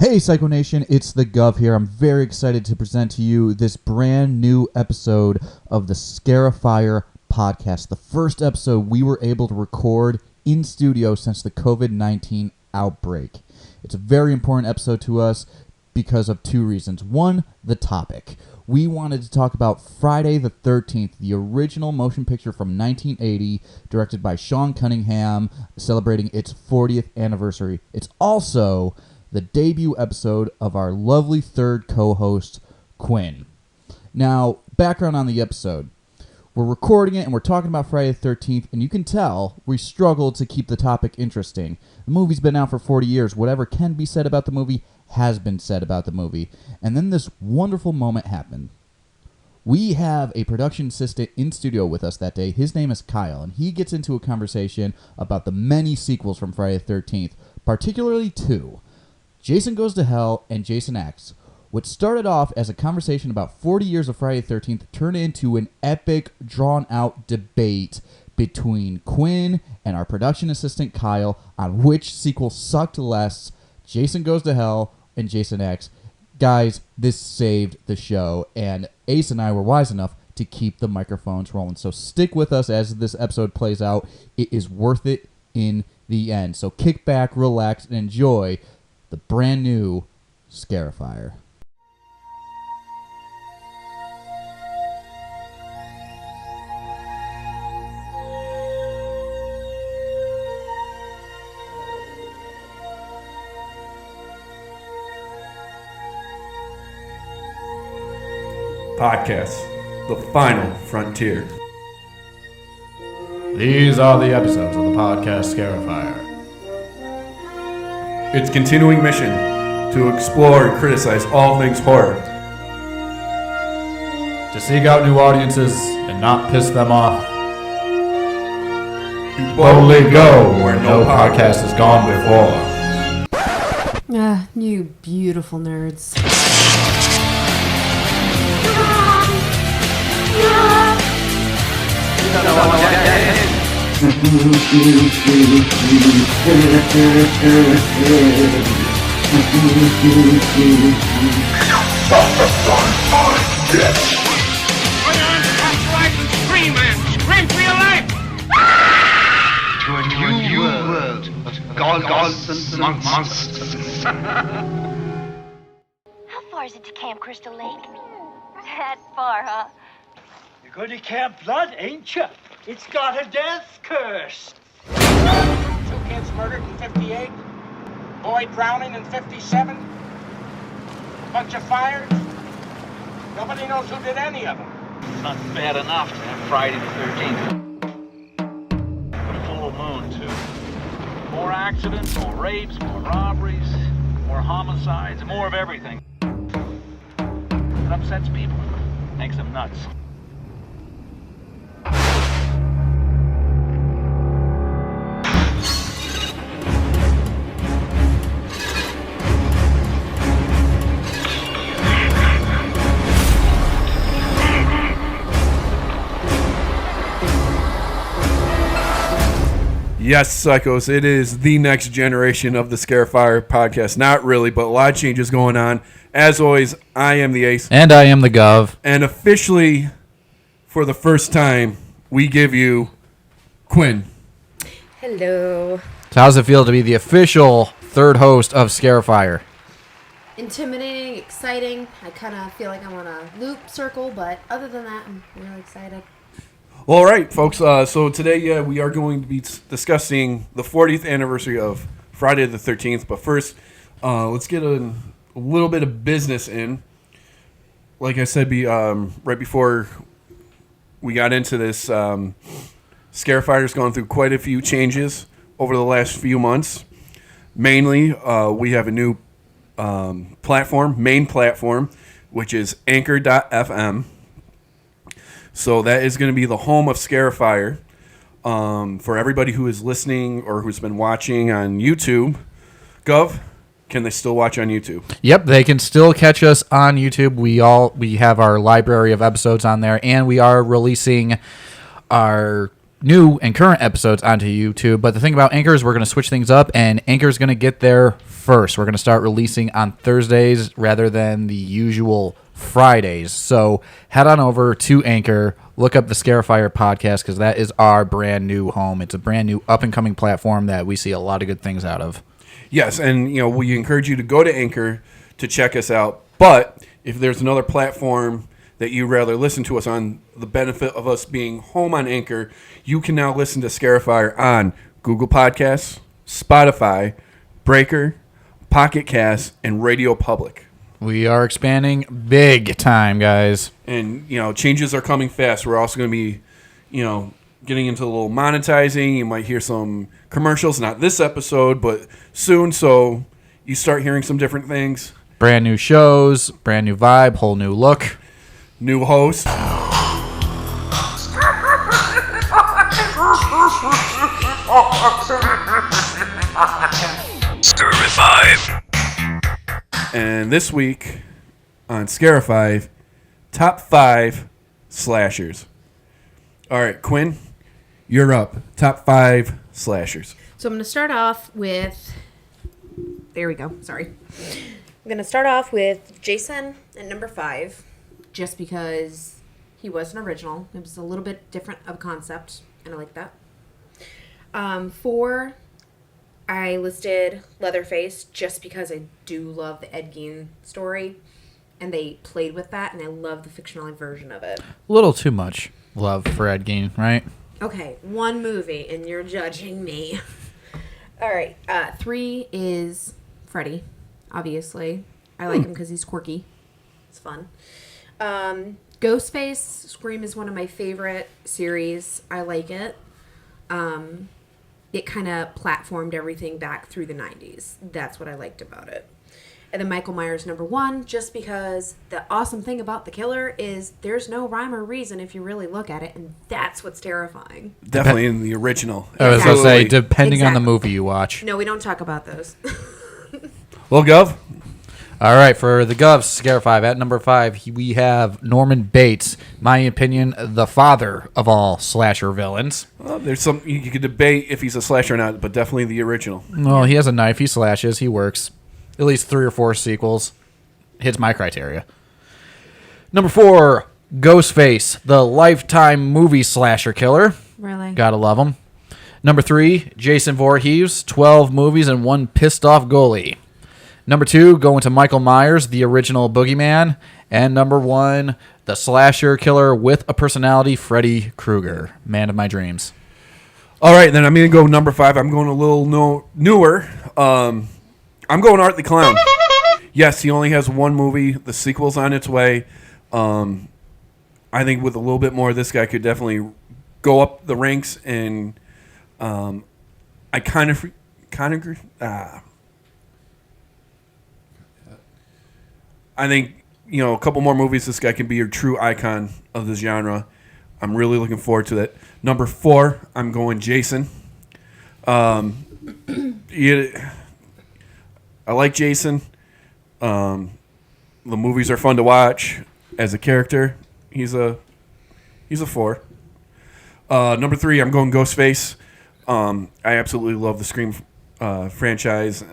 Hey Psycho Nation, it's the Gov here. I'm very excited to present to you this brand new episode of the Scarifyer podcast. The first episode we were able to record in studio since the COVID-19 outbreak. It's a very important episode to us because of two reasons. One, the topic. We wanted to talk about Friday the 13th, the original motion picture from 1980, directed by Sean Cunningham, celebrating its 40th anniversary. It's also the debut episode of our lovely third co-host, Quinn. Now, background on the episode. We're recording it and we're talking about Friday the 13th, and you can tell we struggled to keep the topic interesting. The movie's been out for 40 years. Whatever can be said about the movie has been said about the movie. And then this wonderful moment happened. We have a production assistant in studio with us that day. His name is Kyle, and he gets into a conversation about the many sequels from Friday the 13th, particularly two. Jason Goes to Hell and Jason X. What started off as a conversation about 40 years of Friday the 13th turned into an epic, drawn-out debate between Quinn and our production assistant Kyle on which sequel sucked less, Jason Goes to Hell and Jason X. Guys, this saved the show, and Ace and I were wise enough to keep the microphones rolling. So stick with us as this episode plays out. It is worth it in the end. So kick back, relax, and enjoy the brand new Scarifyer. Podcast, the final frontier. These are the episodes of the podcast Scarifyer. Its continuing mission to explore and criticize all things horror. To seek out new audiences and not piss them off. To boldly go where no podcast has gone before. You beautiful nerds. Scream for your life! To a new world of gods and monsters. How far is it to Camp Crystal Lake? That far, huh? You're going to Camp Blood, ain't you? It's got a death curse. 2 kids murdered in 58. Boy drowning in 57. Bunch of fires. Nobody knows who did any of them. Not bad enough to have Friday the 13th. The full moon, too. More accidents, more rapes, more robberies, more homicides, more of everything. It upsets people. Makes them nuts. Yes, Psychos, it is the next generation of the Scarifyer podcast. Not really, but a lot of changes going on. As always, I am the Ace. And I am the Gov. And officially, for the first time, we give you Quinn. Hello. So how's it feel to be the official third host of Scarifyer? Intimidating, exciting. I kind of feel like I'm on a loop circle, but other than that, I'm really excited. Well, all right, folks. So today we are going to be discussing the 40th anniversary of Friday the 13th. But first, let's get a little bit of business in. Like I said, right before we got into this, Scarifyer's gone through quite a few changes over the last few months. Mainly, we have a new main platform, which is Anchor.fm. So that is going to be the home of Scarifyer. For everybody who is listening or who's been watching on YouTube, Gov, can they still watch on YouTube? Yep, they can still catch us on YouTube. We have our library of episodes on there, and we are releasing our new and current episodes onto YouTube. But the thing about Anchor is we're going to switch things up, and Anchor is going to get there first. We're going to start releasing on Thursdays rather than the usual Fridays. So head on over to Anchor, look up the Scarifyer podcast, because that is our brand new home. It's a brand new up-and-coming platform that we see a lot of good things out of. Yes, and we encourage you to go to Anchor to check us out. But if there's another platform that you'd rather listen to us on, the benefit of us being home on Anchor, you can now listen to Scarifyer on Google Podcasts, Spotify, Breaker, Pocket Cast, and Radio Public. We are expanding big time, guys. And, changes are coming fast. We're also going to be, getting into a little monetizing. You might hear some commercials, not this episode, but soon. So you start hearing some different things. Brand new shows, brand new vibe, whole new look. New host. Scarify. And this week on Scarify, top 5 slashers. All right, Quinn, you're up. Top 5 slashers. So I'm going to start off with... There we go. Sorry. I'm going to start off with Jason at number 5, just because he was an original. It was a little bit different of a concept, and I like that. 4, I listed Leatherface just because I do love the Ed Gein story, and they played with that, and I love the fictional version of it. A little too much love for Ed Gein, right? Okay, one movie, and you're judging me. All right, 3 is Freddy, obviously. I like him because he's quirky. It's fun. Ghostface, Scream is one of my favorite series. I like it. It kind of platformed everything back through the 90s. That's what I liked about it. And then Michael Myers, number 1, just because the awesome thing about the killer is there's no rhyme or reason if you really look at it, and that's what's terrifying. Definitely in the original. I was going to say, Absolutely. depending on the Exactly. movie you watch. No, we don't talk about those. Well, Gov, All right, for the Govs, Scarify, at number 5, we have Norman Bates, my opinion, the father of all slasher villains. well, there's some you could debate if he's a slasher or not, but definitely the original. Well, he has a knife, he slashes, he works. At least 3 or 4 sequels. Hits my criteria. Number 4, Ghostface, the lifetime movie slasher killer. Really? Gotta love him. Number 3, Jason Voorhees, 12 movies and 1 pissed off goalie. Number 2, going to Michael Myers, the original boogeyman. And number 1, the slasher killer with a personality, Freddy Krueger, man of my dreams. All right, then I'm going to go number 5. I'm going a little newer. I'm going Art the Clown. Yes, he only has 1 movie. The sequel's on its way. I think with a little bit more, this guy could definitely go up the ranks. And I kind of I think, a couple more movies, this guy can be a true icon of the genre. I'm really looking forward to that. Number 4, I'm going Jason. I like Jason. The movies are fun to watch. As a character, he's a 4. Number 3, I'm going Ghostface. I absolutely love the Scream franchise.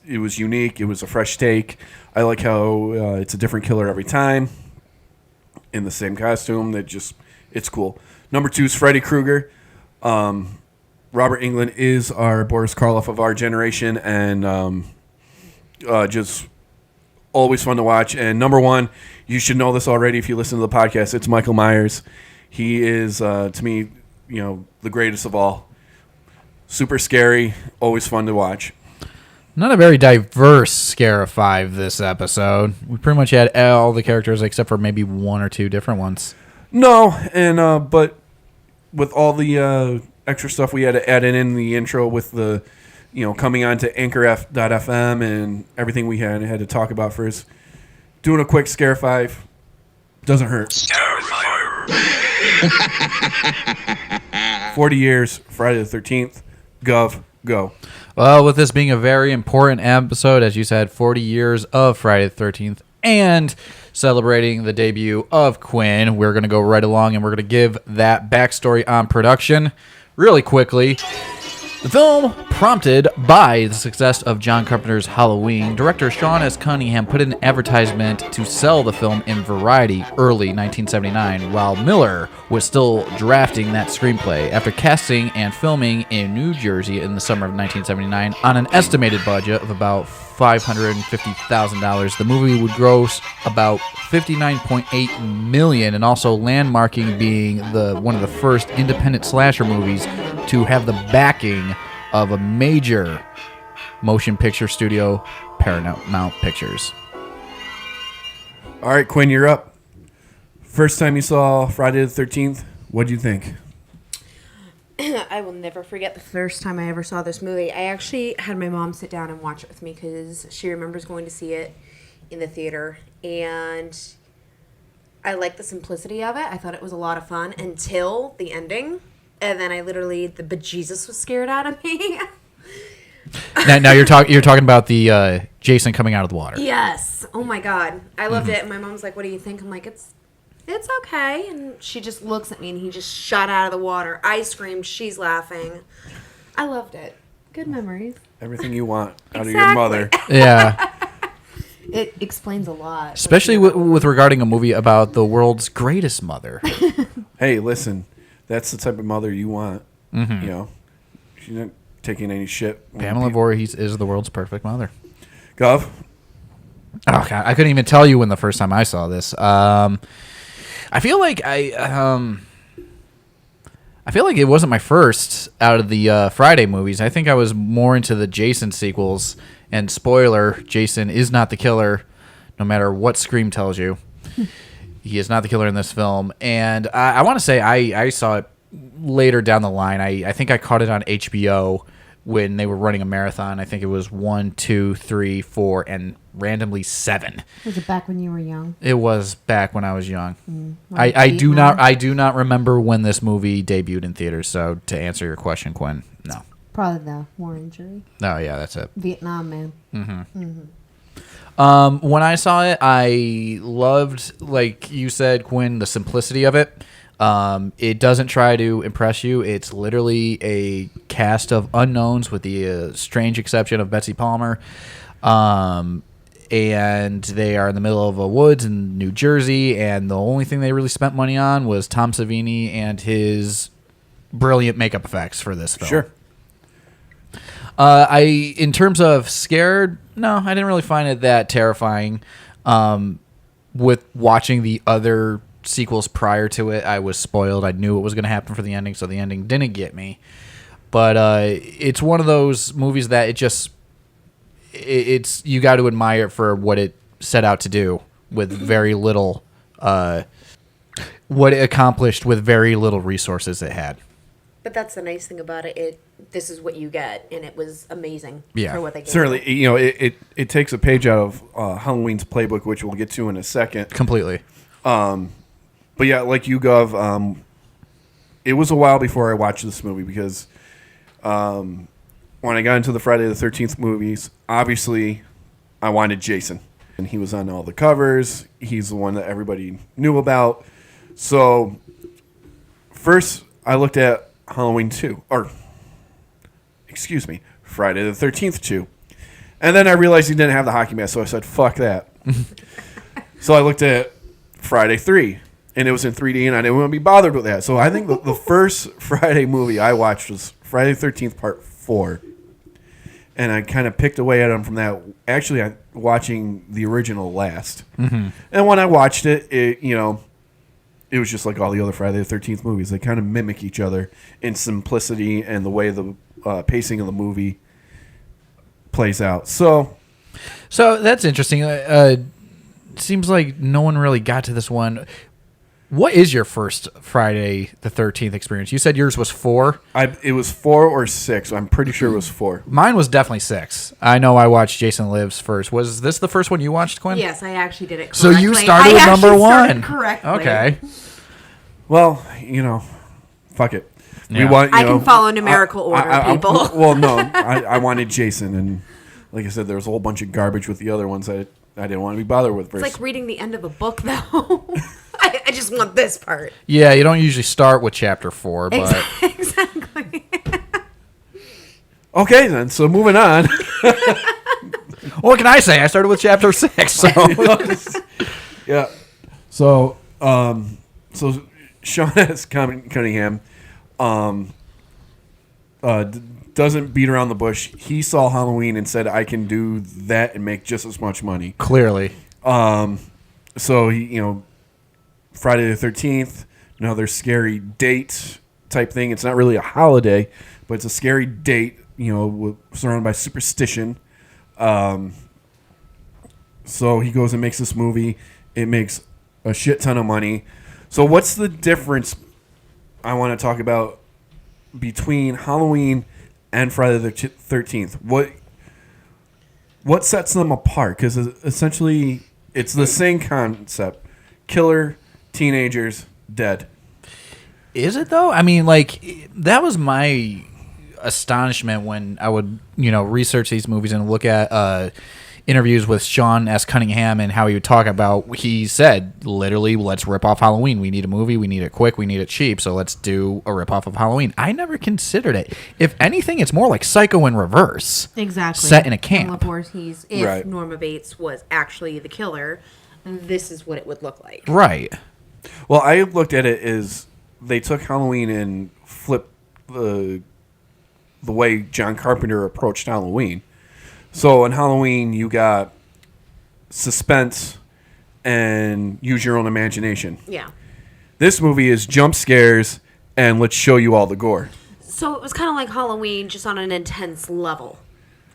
It was unique. It was a fresh take. I like how it's a different killer every time in the same costume. It's cool. Number 2 is Freddy Krueger. Robert Englund is our Boris Karloff of our generation, and just always fun to watch. And number 1, you should know this already if you listen to the podcast, it's Michael Myers. He is, to me, the greatest of all. Super scary, always fun to watch. Not a very diverse Scarify this episode. We pretty much had all the characters except for maybe 1 or 2 different ones. No, and but with all the extra stuff we had to add in the intro with the, coming on to Anchor.fm and everything we had to talk about first. Doing a quick Scarify doesn't hurt. Scarify. 40 years, Friday the 13th. Gov, go. Well, with this being a very important episode, as you said, 40 years of Friday the 13th, and celebrating the debut of Quinn. We're going to go right along and we're going to give that backstory on production really quickly. The film, prompted by the success of John Carpenter's Halloween, director Sean S. Cunningham put an advertisement to sell the film in Variety early 1979, while Miller was still drafting that screenplay. After casting and filming in New Jersey in the summer of 1979 on an estimated budget of about $550,000, the movie would gross about $59.8 million, and also landmarking being one of the first independent slasher movies to have the backing of a major motion picture studio, Paramount Pictures. All right, Quinn, you're up. First time you saw Friday the 13th, what'd you think? I will never forget the first time I ever saw this movie. I actually had my mom sit down and watch it with me because she remembers going to see it in the theater. And I liked the simplicity of it. I thought it was a lot of fun until the ending. And then the bejesus was scared out of me. now you're talking about the Jason coming out of the water. Yes. Oh my God. I loved it. And my mom's like, what do you think? I'm like, it's okay. And she just looks at me and he just shot out of the water. I screamed. She's laughing. I loved it. Good memories. Everything you want out of your mother. Yeah. It explains a lot. Especially with regarding a movie about the world's greatest mother. Hey, listen. That's the type of mother you want. Mm-hmm. You know, she's not taking any shit. Pamela Voorhees is the world's perfect mother. Gov? Oh, God, I couldn't even tell you when the first time I saw this. I feel like it wasn't my first out of the Friday movies. I think I was more into the Jason sequels. And spoiler, Jason is not the killer, no matter what Scream tells you. He is not the killer in this film. And I want to say I saw it later down the line. I think I caught it on HBO when they were running a marathon. I think it was 1, 2, 3, 4, and randomly 7. Was it back when you were young? It was back when I was young. I do not remember when this movie debuted in theaters. So to answer your question, Quinn, no. Probably the war injury. Oh yeah, that's it. Vietnam, man. When I saw it, I loved, like you said, Quinn, the simplicity of it. It doesn't try to impress you. It's literally a cast of unknowns with the strange exception of Betsy Palmer. And they are in the middle of a woods in New Jersey, and the only thing they really spent money on was Tom Savini and his brilliant makeup effects for this film. Sure. In terms of scared, no, I didn't really find it that terrifying. With watching the other sequels prior to it, I was spoiled. I knew what was going to happen for the ending, so the ending didn't get me. But it's one of those movies that it's you got to admire it for what it set out to do with very little, what it accomplished with very little resources it had. But that's the nice thing about it. This is what you get, and it was amazing for what they gave. Certainly, you know, it takes a page out of Halloween's playbook, which we'll get to in a second. Completely. But yeah, like you, Gov, it was a while before I watched this movie because when I got into the Friday the 13th movies, obviously I wanted Jason. And he was on all the covers. He's the one that everybody knew about. So first I looked at Halloween 2, or excuse me, Friday the 13th 2. And then I realized he didn't have the hockey mask, so I said, fuck that. So I looked at Friday 3, and it was in 3D, and I didn't want to be bothered with that. So I think the first Friday movie I watched was Friday the 13th Part 4. And I kind of picked away at him from that. Actually, I'm watching the original last. Mm-hmm. And when I watched it, it was just like all the other Friday the 13th movies. They kind of mimic each other in simplicity and the way the pacing of the movie plays out. So that's interesting. Seems like no one really got to this one. What is your first Friday the 13th experience? You said yours was 4? It was 4 or 6. I'm pretty sure it was 4. Mine was definitely 6. I know I watched Jason Lives first. Was this the first one you watched, Quinn? Yes, I actually did it correctly. So you started with number 1. Correctly. Okay. Well, fuck it. Yeah. We want. I can follow numerical order, people. Well, no, I wanted Jason, and like I said, there was a whole bunch of garbage with the other ones that I didn't want to be bothered with. It's like reading the end of a book, though. I just want this part. Yeah, you don't usually start with chapter 4, but Exactly. Okay, then. So moving on. what can I say? I started with chapter 6. So Yeah. So, Sean S. Cunningham, doesn't beat around the bush. He saw Halloween and said, "I can do that and make just as much money." clearly, So he, Friday the 13th, another scary date type thing. It's not really a holiday, but it's a scary date. Surrounded by superstition. So he goes and makes this movie. It makes a shit ton of money. So what's the difference I want to talk about between Halloween and Friday the 13th? What sets them apart? Because essentially it's the same concept. Killer, teenagers, dead. is it though? I mean, like that was my astonishment when I would research these movies and look at interviews with Sean S. Cunningham and how he would talk about. He said literally, "Let's rip off Halloween. We need a movie. We need it quick. We need it cheap. So let's do a rip off of Halloween." I never considered it. If anything, it's more like Psycho in reverse. Exactly. Set in a camp. If Right. Norma Bates was actually the killer, this is what it would look like. Right. Well, I looked at it as they took Halloween and flipped the way John Carpenter approached Halloween. So in Halloween, you got suspense and use your own imagination. Yeah. This movie is jump scares and let's show you all the gore. So it was kind of like Halloween, just on an intense level.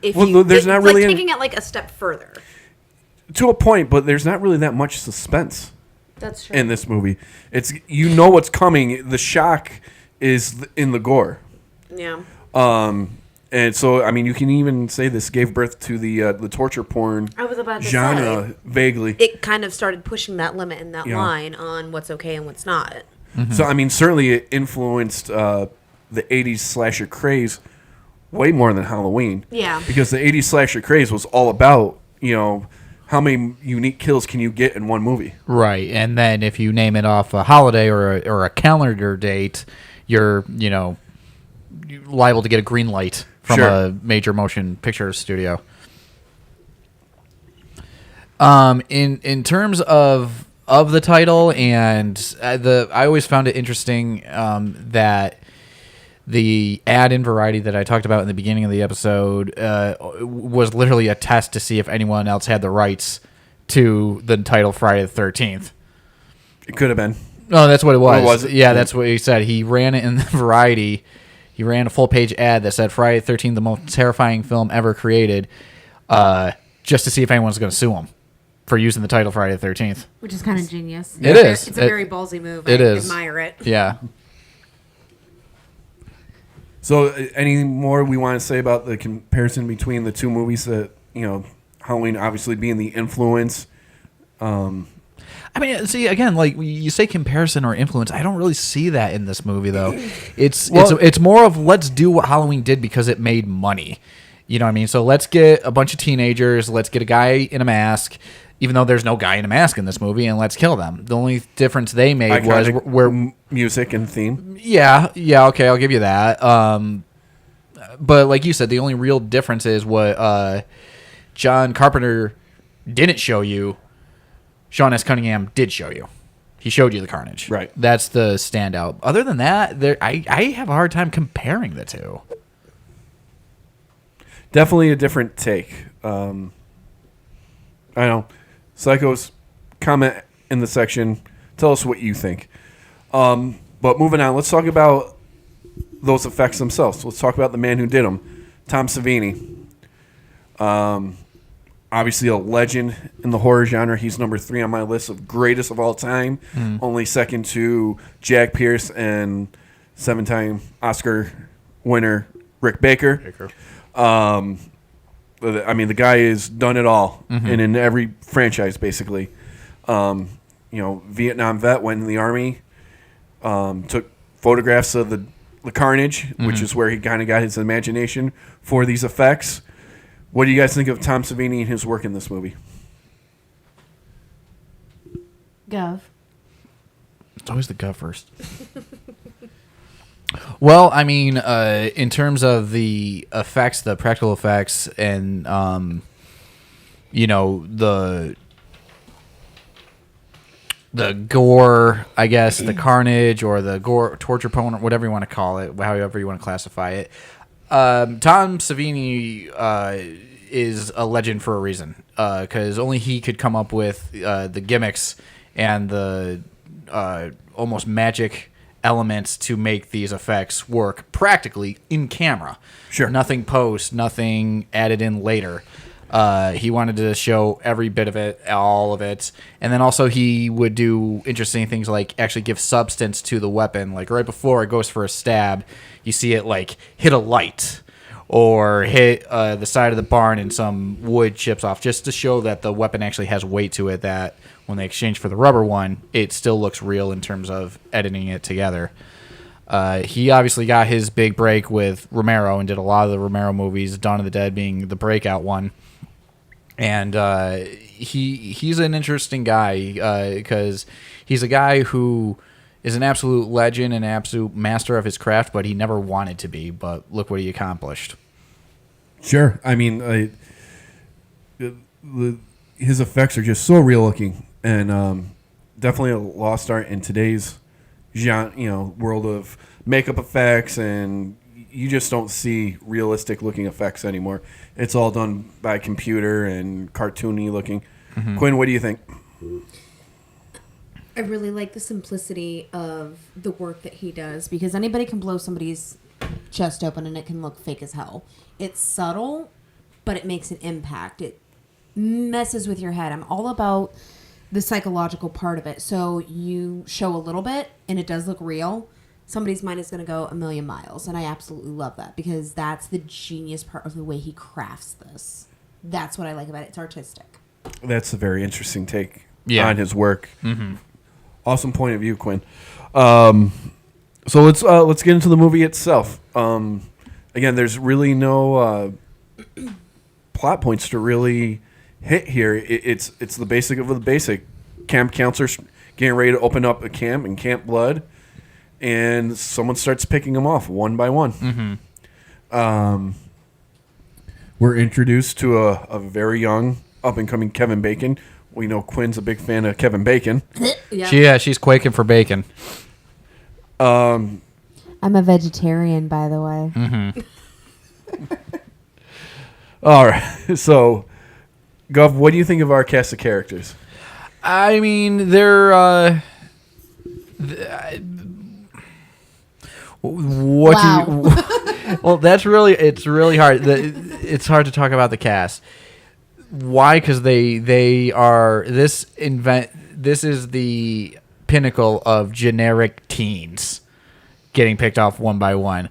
There's not really taking it like a step further. To a point, but there's not really that much suspense That's true. in this movie. It's what's coming. The shock is in the gore. Yeah. And so, I mean, you can even say this gave birth to the torture porn I was about to genre, say, vaguely. it kind of started pushing that limit and that line on what's okay and what's not. So, I mean, certainly it influenced the 80s slasher craze way more than Halloween. Yeah. Because the 80s slasher craze was all about, how many unique kills can you get in one movie? Right. And then if you name it off a holiday or a calendar date, you're liable to get a green light from a major motion picture studio. In terms of the title and I always found it interesting that the ad in Variety that I talked about in the beginning of the episode was literally a test to see if anyone else had the rights to the title Friday the 13th. It could have been. Oh, that's what it was. Or was it? Yeah, that's what he said. He ran it in the Variety. He ran a full-page ad that said Friday the 13th, the most terrifying film ever created, just to see if anyone's going to sue him for using the title Friday the 13th. Which is kind of genius. It is. It's a very ballsy move. It I is. admire it. Yeah. So, any more we want to say about the comparison between the two movies that, Halloween obviously being the influence? I mean, see, again, like you say comparison or influence, I don't really see that in this movie, though. It's more of let's do what Halloween did because it made money. You know what I mean? So let's get a bunch of teenagers, let's get a guy in a mask, even though there's no guy in a mask in this movie, and let's kill them. The only difference they made was where music and theme. Yeah, okay, I'll give you that. But like you said, the only real difference is what John Carpenter didn't show you. Sean S. Cunningham did show you. He showed you the carnage. Right. That's the standout. Other than that, I have a hard time comparing the two. Definitely a different take. I know. Psychos, comment in the section. Tell us what you think. But moving on, let's talk about those effects themselves. Let's talk about the man who did them, Tom Savini. Obviously a legend in the horror genre. He's number 3 on my list of greatest of all time. Only second to Jack Pierce and 7-time Oscar winner Rick Baker. I mean, the guy has done it all, and in every franchise, basically. Vietnam vet, went in the Army, took photographs of the carnage, which is where he kind of got his imagination for these effects. What do you guys think of Tom Savini and his work in this movie? Gov. It's always the gut first. Well, I mean, in terms of the effects, the practical effects, and the gore, I guess, the carnage or the gore torture porn, or whatever you want to call it, however you want to classify it. Tom Savini is a legend for a reason, because only he could come up with the gimmicks and the almost magic elements to make these effects work practically in camera. Sure. Nothing post, nothing added in later. He wanted to show every bit of it, all of it. And then also he would do interesting things like actually give substance to the weapon. Like right before it goes for a stab, you see it like hit a light or hit the side of the barn and some wood chips off, just to show that the weapon actually has weight to it, that when they exchange for the rubber one, it still looks real in terms of editing it together. He obviously got his big break with Romero and did a lot of the Romero movies, Dawn of the Dead being the breakout one. And he's an interesting guy because he's a guy who is an absolute legend and an absolute master of his craft, but he never wanted to be. But look what he accomplished. Sure. I mean, his effects are just so real looking, and definitely a lost art in today's world of makeup effects, and you just don't see realistic looking effects anymore. It's all done by computer and cartoony looking. Mm-hmm. Quinn, what do you think? I really like the simplicity of the work that he does, because anybody can blow somebody's chest open and it can look fake as hell. It's subtle, but it makes an impact. It messes with your head. I'm all about the psychological part of it. So you show a little bit and it does look real. Somebody's mind is going to go a million miles. And I absolutely love that, because that's the genius part of the way he crafts this. That's what I like about it. It's artistic. That's a very interesting take on his work. Mm-hmm. Awesome point of view, Quinn. So let's get into the movie itself. Again, there's really no plot points to really hit here. It's the basic of the basic. Camp counselors getting ready to open up a camp in Camp Blood, and someone starts picking them off one by one. Mm-hmm. We're introduced to a very young up-and-coming Kevin Bacon. We know Quinn's a big fan of Kevin Bacon. She's quaking for bacon. I'm a vegetarian, by the way. Mm-hmm. All right. So, Gov, what do you think of our cast of characters? I mean, they're... Well, it's really hard. It's hard to talk about the cast. Why? Because they are this is the pinnacle of generic teens getting picked off one by one.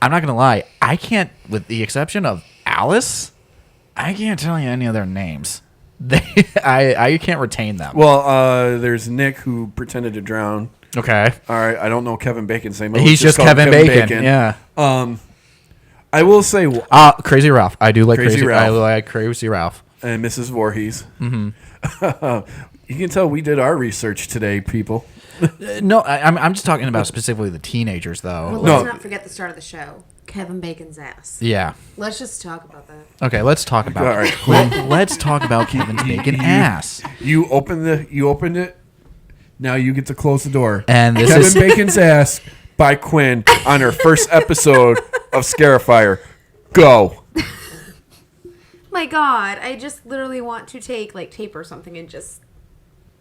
I'm not gonna lie, I can't, with the exception of Alice, I can't tell you any of their names. I can't retain them. Well, there's Nick, who pretended to drown. Okay. All right. I don't know Kevin Bacon's name. He's just Kevin Bacon. Yeah. I will say, Crazy Ralph. I do like Crazy Ralph. I like Crazy Ralph and Mrs. Voorhees. Mm-hmm. You can tell we did our research today, people. No, I'm just talking about specifically the teenagers, though. Well, let's not forget the start of the show. Kevin Bacon's ass. Yeah. Let's just talk about that. Okay, let's talk about all right. Let's talk about Kevin's bacon ass. You opened it. Now you get to close the door. And this Kevin is Bacon's ass by Quinn on her first episode of Scarifyer. Go. My God, I just literally want to take like tape or something and just...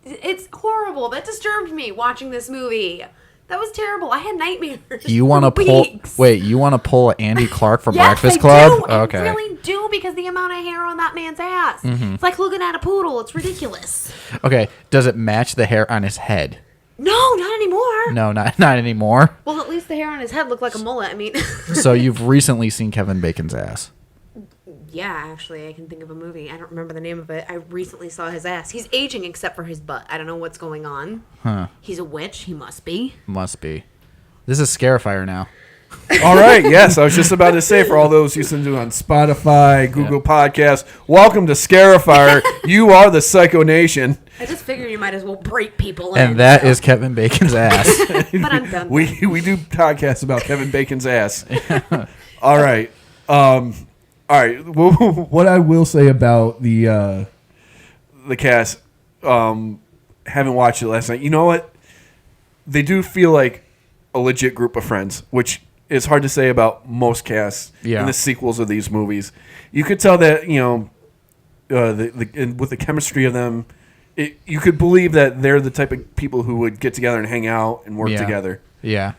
It's horrible. That disturbed me watching this movie. That was terrible. I had nightmares. You want to pull? Wait, you want to pull Andy Clark from yes, Breakfast I Club? Do. Okay. I really do, because the amount of hair on that man's ass. Mm-hmm. It's like looking at a poodle. It's ridiculous. Okay. Does it match the hair on his head? No, not anymore. No, not anymore. Well, at least the hair on his head looked like a mullet. I mean. So you've recently seen Kevin Bacon's ass? Yeah, actually, I can think of a movie. I don't remember the name of it. I recently saw his ass. He's aging except for his butt. I don't know what's going on. Huh. He's a witch. He must be. Must be. This is Scarifyer now. All right, yes, I was just about to say, for all those listening to on Spotify, Google Podcasts, welcome to Scarifyer. You are the Psycho Nation. I just figured you might as well break people in. And that is Kevin Bacon's ass. But I'm done. We do podcasts about Kevin Bacon's ass. All right. All right. Well, what I will say about the cast, haven't watched it last night. You know what? They do feel like a legit group of friends, which is hard to say about most casts in the sequels of these movies. You could tell that, with the chemistry of them, you could believe that they're the type of people who would get together and hang out and work together. Yeah.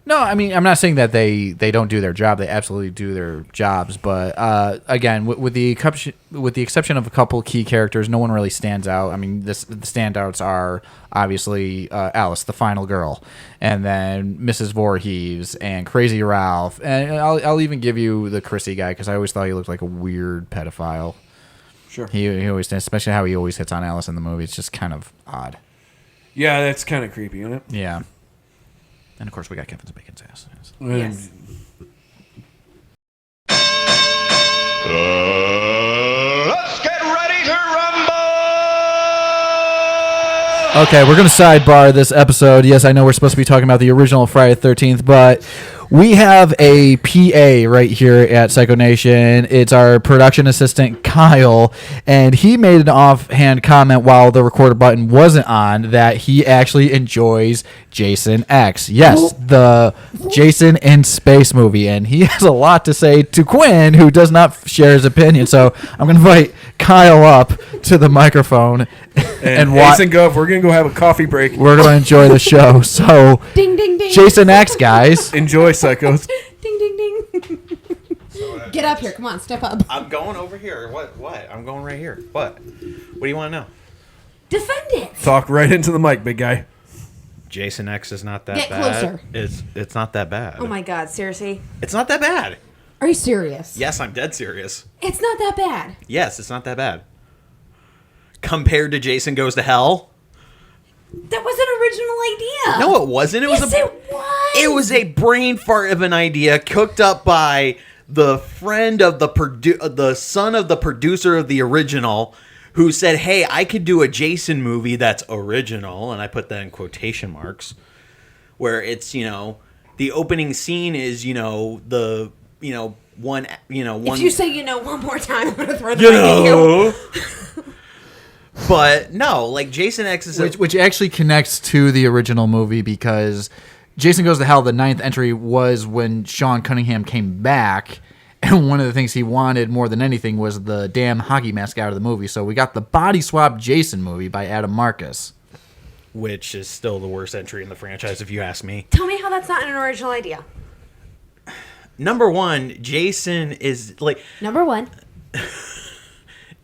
No, I mean, I'm not saying that they don't do their job. They absolutely do their jobs. But again, with the exception of a couple key characters, no one really stands out. I mean, the standouts are obviously Alice, the final girl, and then Mrs. Voorhees and Crazy Ralph. And I'll even give you the Chrissy guy because I always thought he looked like a weird pedophile. Sure. He always, especially how he always hits on Alice in the movie. It's just kind of odd. Yeah, that's kind of creepy, isn't it? Yeah. And of course, we got Kevin Bacon's ass. Yes. Let's get ready to rumble! Okay, we're going to sidebar this episode. Yes, I know we're supposed to be talking about the original Friday the 13th, but we have a PA right here at Psycho Nation. It's our production assistant, Kyle, and he made an offhand comment while the recorder button wasn't on that he actually enjoys Jason X. Yes, the Jason in Space movie, and he has a lot to say to Quinn, who does not share his opinion. So I'm going to invite Kyle up to the microphone and Ace and Gov, we're going to go have a coffee break. We're going to enjoy the show. So, Ding, ding, ding. Jason X, guys. Enjoy, psychos. Ding, ding, ding. Get up here. Come on, step up. I'm going over here. What? I'm going right here. What do you want to know? Defend it. Talk right into the mic, big guy. Jason X is not that Get bad. closer. It's not that bad. Oh my God, seriously? It's not that bad. Are you serious? Yes, I'm dead serious. It's not that bad. Yes, it's not that bad. Compared to Jason Goes to Hell? That was an original idea. No, it wasn't. It was It was a brain fart of an idea cooked up by the friend of the son of the producer of the original, who said, "Hey, I could do a Jason movie that's original," and I put that in quotation marks, where it's, the opening scene is, one. If you say one more time, I'm gonna throw the mic at you. But no, like Jason X is Which actually connects to the original movie because Jason Goes to Hell, the 9th entry, was when Sean Cunningham came back, and one of the things he wanted more than anything was the damn hockey mask out of the movie. So we got the body swap Jason movie by Adam Marcus. which is still the worst entry in the franchise, if you ask me. Tell me how that's not an original idea. Number one, Jason is like... Number one.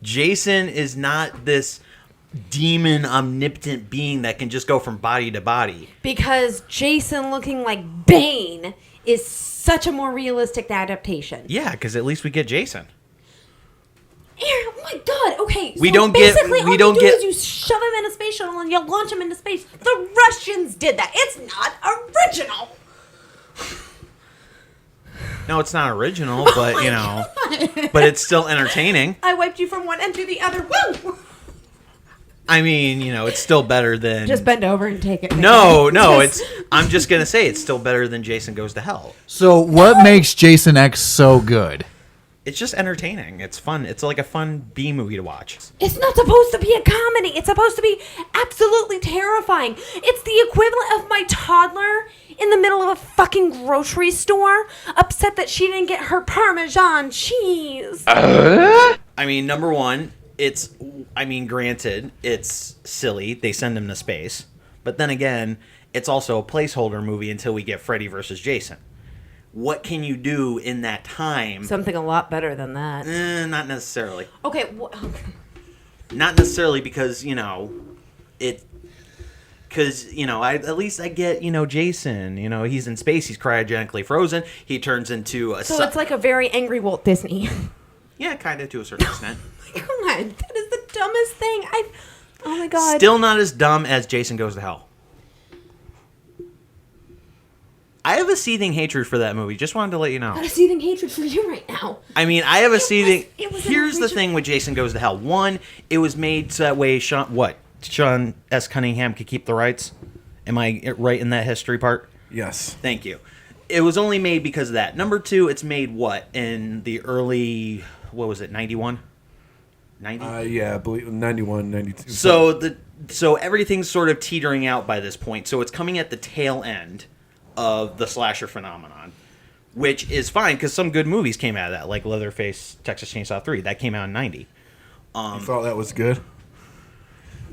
Jason is not this demon omnipotent being that can just go from body to body. Because Jason looking like Bane is such a more realistic adaptation. Yeah, because at least we get Jason. Oh my god, okay. We so don't basically get... all you do is you shove him in a space shuttle and you launch him into space. The Russians did that. It's not original. No, it's not original, but, you know... But it's still entertaining. I wiped you from one end to the other. Woo! I mean, you know, it's still better than... Just bend over and take it. No, it's... I'm just going to say it's still better than Jason Goes to Hell. So what makes Jason X so good? It's just entertaining. It's fun. It's like a fun B movie to watch. It's not supposed to be a comedy. It's supposed to be absolutely terrifying. It's the equivalent of my toddler in the middle of a fucking grocery store upset that she didn't get her Parmesan cheese. I mean, number one, granted, it's silly. They send him to space. But then again, it's also a placeholder movie until we get Freddy versus Jason. What can you do in that time? Something a lot better than that. Not necessarily. Okay. Not necessarily because, you know, because, you know, at least I get, you know, Jason. You know, he's in space. He's cryogenically frozen. He turns into a... So it's like a very angry Walt Disney. Yeah, kind of to a certain extent. Come on. That is the dumbest thing. Oh, my God. Still not as dumb as Jason Goes to Hell. I have a seething hatred for that movie. Just wanted to let you know. I got a seething hatred for you right now. I mean, I have a seething. it was Here's the thing with Jason Goes to Hell. One, it was made so that way Sean S. Cunningham could keep the rights. Am I right in that history part? Yes. Thank you. It was only made because of that. Number two, it's made in the early, what was it, 91? 90? Yeah, I believe 91, 92. So everything's sort of teetering out by this point. So it's coming at the tail end of the slasher phenomenon, which is fine because some good movies came out of that, like Leatherface, Texas Chainsaw 3. That came out in 90. You thought that was good?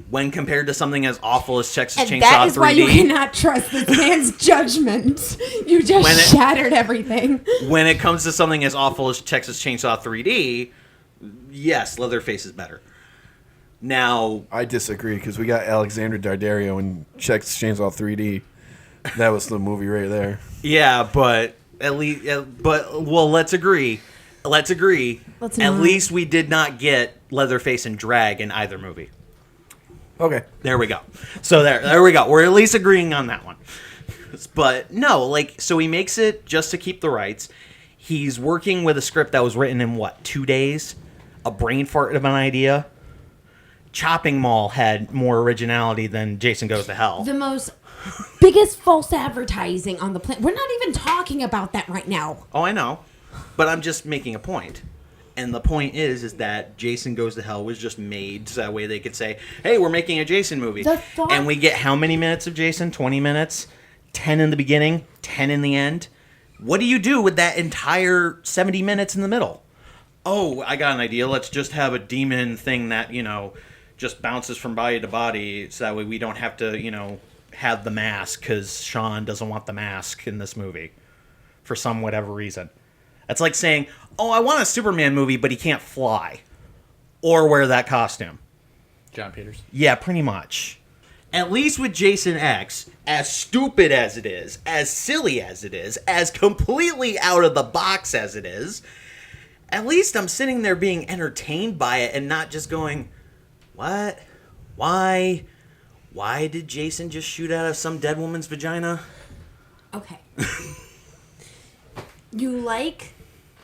When compared to something as awful as Texas Chainsaw 3D. And that is why you cannot trust this man's judgment. You just shattered everything. When it comes to something as awful as Texas Chainsaw 3D, yes, Leatherface is better. Now, I disagree because we got Alexander Daddario in Texas Chainsaw 3D. That was the movie right there. Yeah, but let's agree. At least we did not get Leatherface and drag in either movie. Okay. There we go. So there we go. We're at least agreeing on that one. But no, so he makes it just to keep the rights. He's working with a script that was written in 2 days? A brain fart of an idea. Chopping Mall had more originality than Jason Goes to Hell. The biggest false advertising on the planet. We're not even talking about that right now. Oh, I know. But I'm just making a point. And the point is that Jason Goes to Hell was just made so that way they could say, hey, we're making a Jason movie. And we get how many minutes of Jason? 20 minutes? 10 in the beginning? 10 in the end? What do you do with that entire 70 minutes in the middle? Oh, I got an idea. Let's just have a demon thing that, just bounces from body to body so that way we don't have to, have the mask because Sean doesn't want the mask in this movie for some whatever reason. That's like saying, oh, I want a Superman movie, but he can't fly or wear that costume. John Peters. Yeah, pretty much. At least with Jason X, as stupid as it is, as silly as it is, as completely out of the box as it is, at least I'm sitting there being entertained by it and not just going, what? Why? Why did Jason just shoot out of some dead woman's vagina? Okay. You like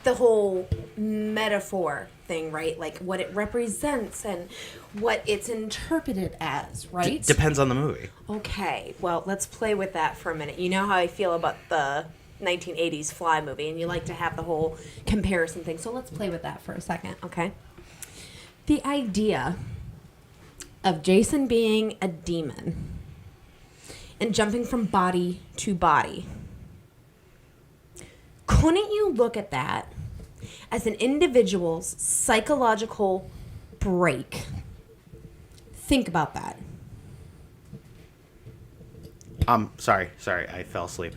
the whole metaphor thing, right? Like what it represents and what it's interpreted as, right? Depends on the movie. Okay, well, let's play with that for a minute. You know how I feel about the 1980s Fly movie, and you like to have the whole comparison thing. So let's play with that for a second, okay? The idea of Jason being a demon and jumping from body to body. Couldn't you look at that as an individual's psychological break? Think about that. Sorry, I fell asleep.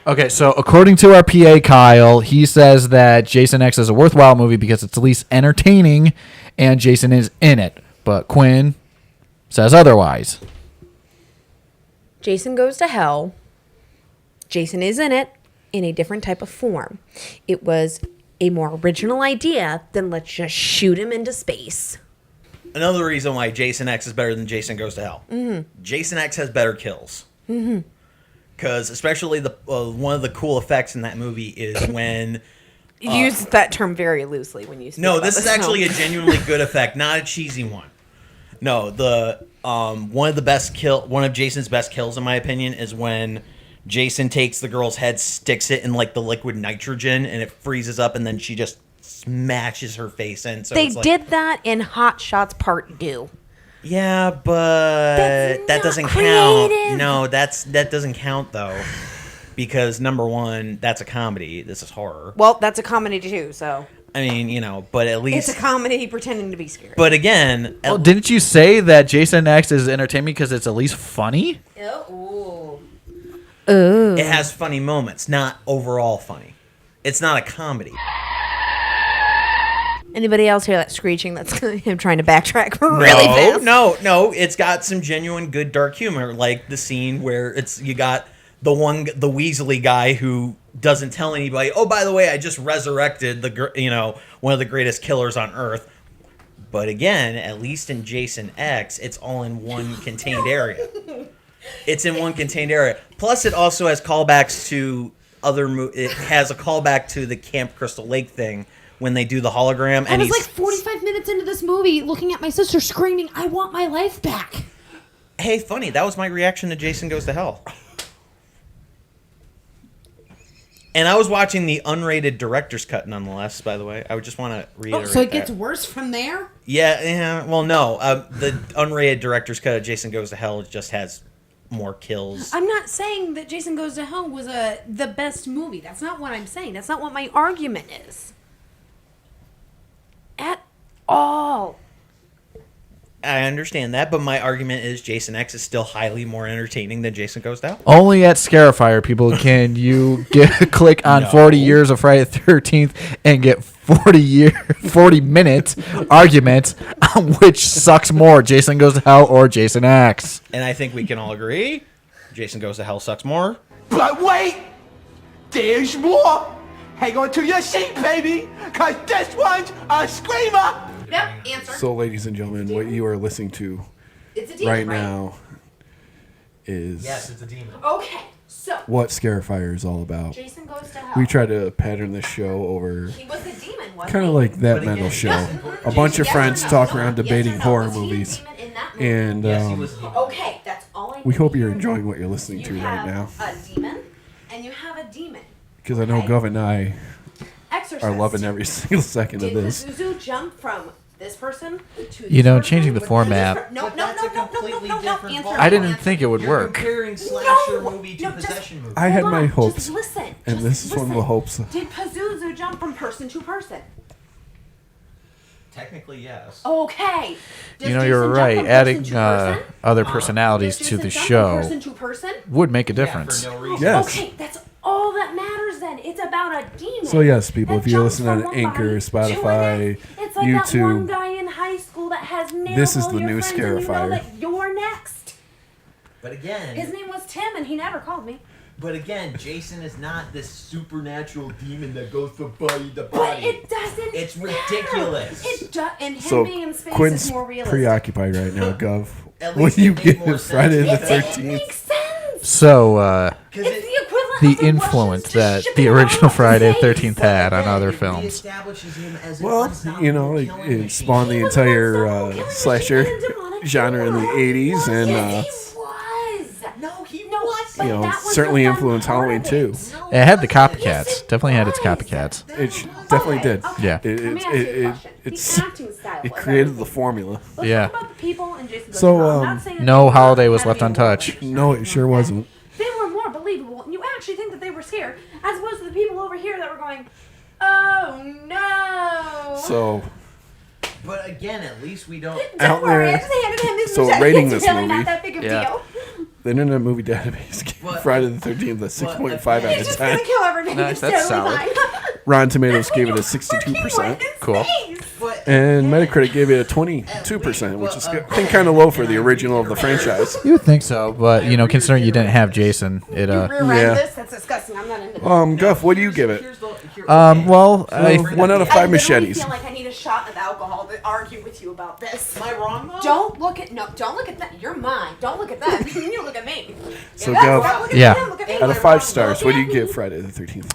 Okay, so according to our PA, Kyle, he says that Jason X is a worthwhile movie because it's at least entertaining and Jason is in it. But Quinn says otherwise. Jason Goes to Hell. Jason is in it in a different type of form. It was a more original idea than let's just shoot him into space. Another reason why Jason X is better than Jason Goes to Hell. Mm-hmm. Jason X has better kills. Mm-hmm. Because especially one of the cool effects in that movie is when... You use that term very loosely when you speak about this is actually a genuinely good effect, not a cheesy one. No, one of Jason's best kills, in my opinion, is when Jason takes the girl's head, sticks it in the liquid nitrogen, and it freezes up, and then she just smashes her face in. So they did that in Hot Shots Part 2. Yeah, but that doesn't count. No, that doesn't count though, because number one, that's a comedy. This is horror. Well, that's a comedy too. So I mean, but at least it's a comedy pretending to be scary. But again, didn't you say that Jason X is entertaining because it's at least funny? Ooh. It has funny moments, not overall funny. It's not a comedy. Anybody else hear that screeching? That's him trying to backtrack really fast. No. It's got some genuine good dark humor, like the scene where you got the Weasley guy who doesn't tell anybody. Oh, by the way, I just resurrected one of the greatest killers on Earth. But again, at least in Jason X, it's all in one contained area. It's in one contained area. Plus, it also has callbacks to other. It has a callback to the Camp Crystal Lake thing when they do the hologram. I was like 45 minutes into this movie, looking at my sister screaming, "I want my life back." Hey, funny. That was my reaction to Jason Goes to Hell. And I was watching the unrated director's cut, nonetheless. By the way, I would just want to reiterate. Oh, so it gets worse from there? Yeah. Well, no. The unrated director's cut of Jason Goes to Hell just has more kills. I'm not saying that Jason Goes to Hell was the best movie. That's not what I'm saying. That's not what my argument is. At all. I understand that, but my argument is Jason X is still highly more entertaining than Jason Goes to Hell. Only at Scarifyer, people, can you click on 40 years of Friday the 13th and get 40-minute argument on which sucks more, Jason Goes to Hell or Jason X. And I think we can all agree Jason Goes to Hell sucks more. But wait! There's more! Hang on to your seat, baby! Cause this one's a screamer! Yep, answer. So, ladies and gentlemen, what you are listening to It's a demon, right now is it's a demon. Okay, so what Scarifyer is all about. Jason Goes to Hell. We try to pattern this show over He was a demon, wasn't kind of he? like that mental show. A bunch of friends talk around debating horror movies. And Okay, that's all I we need hope to you're hear. enjoying what you're listening to You right have now. a demon, and you have a demon. Because I know Gov and I Exorcist. are loving every single second of Did this. Pazuzu jump from this person to You know, this changing the person? format. No. Answer. I didn't Answer. think it would You're work. comparing slasher movie to no, just- possession movie. I had Hold my on, hopes, Just listen. and this is one of the hopes. Did Pazuzu jump from person to person? Technically, yes. Okay. Does You know, you're Jason jump right. from Adding person to person? other personalities Does to Jason the jump show from person to person? would make a Yeah, difference. for no reason. Yes. Okay, that's all that matters then. It's about a demon. So yes, people, that if you're jumps listening from on one Anchor, body to Spotify, the next. It's like that one YouTube, guy in high school that has nailed this is all the your new friends and you know Scarifyer. that you're next. But again, His name was Tim, and he never called me. Jason is not this supernatural demon that goes from body to But body. it doesn't. It's matter. ridiculous. It does, and him so being in space Quinn's is more realistic. preoccupied right now, Gov. At What least do you it made get more Friday the sense. It 13th? makes sense. So, It's the equivalent the of the influence Russians that just the shipping original bombs to Friday the space. 13th had on other It films. reestablishes him as an Well, unstoppable you know, like, killing it machine. spawned the He was an entire unstoppable killing slasher machine and demonic genre in the killer. 80s, and Yes, he was. you know, certainly influenced Halloween too. It had the copycats. Definitely had its copycats. It definitely did. Yeah. It created the formula. Yeah. So, No holiday was left untouched. No, it sure wasn't. They were more believable, and you actually think that they were scared, as opposed to the people over here that were going, "Oh no!" So, But again, at least we don't. out Don't worry, I there, just handed him this. so machete. rating It's this really movie. not that big of a Yeah. deal. the Internet Movie Database gave But- Friday the 13th a 6.5 out It's of just 10. gonna kill everything. Nice, It's that's totally solid. fine. Rotten Tomatoes gave it a 62%. Cool. But And Metacritic gave it a 22%, which is I think kind of low for the original of the franchise. You would think so, but, you know, considering you didn't have Jason, it, Rear-end Yeah. this? That's disgusting. I'm not into this. Guff, what do you give it? well, So, 1 out of 5 I literally machetes. feel like I need a shot of alcohol to argue with you about this. am I wrong though? Don't look at that. You're mine. Don't look at them. You look at me. So, If that's Gov, not looking Yeah. at them, look at me. out of 5 stars, what do you give Friday the 13th?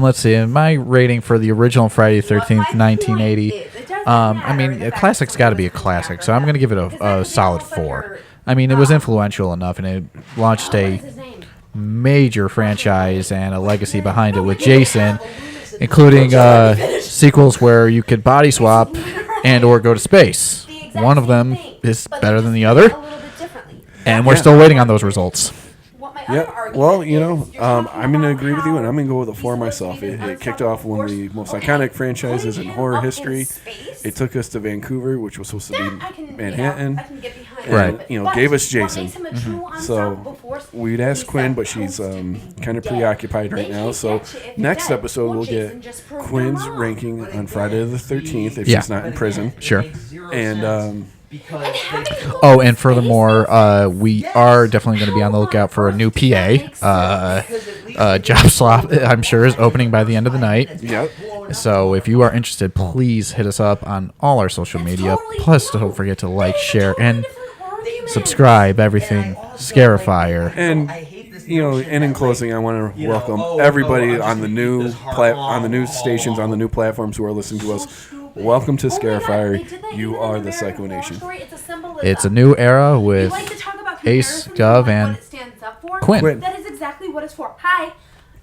let's see. My rating for the original Friday the 13th, 1980. I mean, a classic's got to be a classic, so I'm going to give it a solid 4. I mean, it was influential enough, and it launched What a is his name? major franchise and a legacy behind it with Jason, including sequels where you could body swap and or go to space. One of them is better than the other, A little bit differently. and we're still waiting on those results. What my other Yeah, argument well, you is, know, you're talking I'm going to about agree with you, and how I'm going to go with a 4 he's supposed myself. to be this It kicked off one of the unstoppable most force. iconic franchises in Putting horror him up in history. space? It took us to Vancouver, which was supposed to That be I can, Manhattan. I can get behind and, Right. but you know, gave us what Jason. makes him a true So unstoppable force we'd ask is Quinn, that but she's post kind of dead. preoccupied They right now. can't So get you if you're next dead. episode, Well, we'll Jason get just proved Quinn's them wrong. ranking on Friday the 13th if Yeah. she's not in prison. Sure. And Because Having people Oh, in and space furthermore, is- we are definitely going to be on the lookout for a new PA. Job slot, I'm sure, is opening by the end of the night. yep. So if you are interested, please hit us up on all our social media. Plus, don't forget to like, share, and subscribe, everything. Scarifyer. And and in closing, I want to welcome everybody on the new stations, on the new platforms who are listening to us. Welcome to Scarifyer. You are the Psycho Nation. It's a new era with Ace, Gov, and Quinn. That is exactly what it's for. Hi.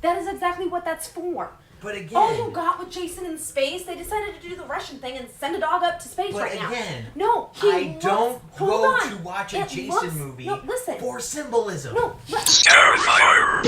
That is exactly what that's for. But again, all you got with Jason in space, they decided to do the Russian thing and send a dog up to space right now. No, I don't go to watch a Jason movie for symbolism. No, Scarifyer.